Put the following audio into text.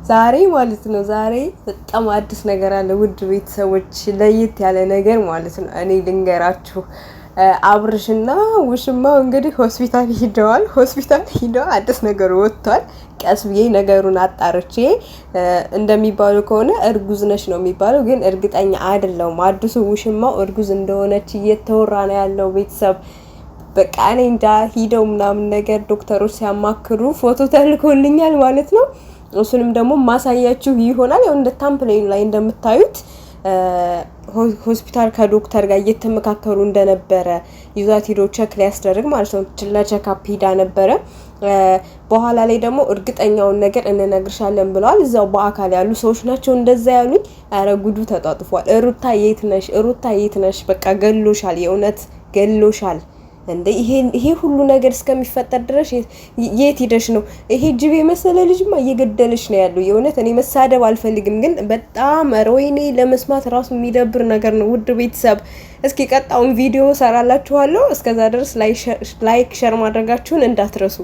ዛሬ ማለት ነው ዛሬ በጣም አዲስ ነገር አለ ውድ ቤተሰቦች፣ ለየት ያለ ነገር ማለት ነው። እኔ ልንገራችሁ፣ አብርሽና ውሽማው እንግዲህ ሆስፒታል ሂደዋል። አዲስ ነገር ወጥቷል። ቀስ ብዬ ነገሩን አጣርቼ እንደሚባሉ ከሆነ እርጉዝ ነች ነው የሚባለው፣ ግን እርግጠኛ አይደለሁም። አዲሱ ውሽማው እርጉዝ እንደሆነች እየተወራ ነው ያለው ቤተሰብ። በቃ እኔ እንጃ፣ ሂደው ምናምን ነገር ዶክተሮች ሲያማክሩ ፎቶ ተልኮልኛል ማለት ነው። እሱንም ደግሞ ማሳያችሁ ይሆናል። ያው እንደ ታምፕሌን ላይ እንደምታዩት ሆስፒታል ከዶክተር ጋር እየተመካከሩ እንደነበረ ይዟት ሄዶ ቸክ ሊያስደርግ ማለት ነው። ለቸካፕ ሂዳ ነበረ። በኋላ ላይ ደግሞ እርግጠኛውን ነገር እንነግርሻለን ብለዋል። እዛው በአካል ያሉ ሰዎች ናቸው እንደዛ ያሉኝ። አረ ጉዱ ተጧጥፏል። ሩታ የት ነሽ? ሩታ የት ነሽ? በቃ ገሎሻል፣ የእውነት ገሎሻል። እንደ ይሄ ሁሉ ነገር እስከሚፈጠር ድረስ የት ሂደሽ ነው? ይሄ ጅብ የመሰለ ልጅማ እየገደለሽ ነው ያለው። የእውነት እኔ መሳደብ አልፈልግም፣ ግን በጣም ወይኔ ለመስማት ራሱ የሚደብር ነገር ነው። ውድ ቤተሰብ እስኪ ቀጣውን ቪዲዮ ሰራላችኋለሁ። እስከዛ ድረስ ላይክ ሸር ማድረጋችሁን እንዳትረሱ።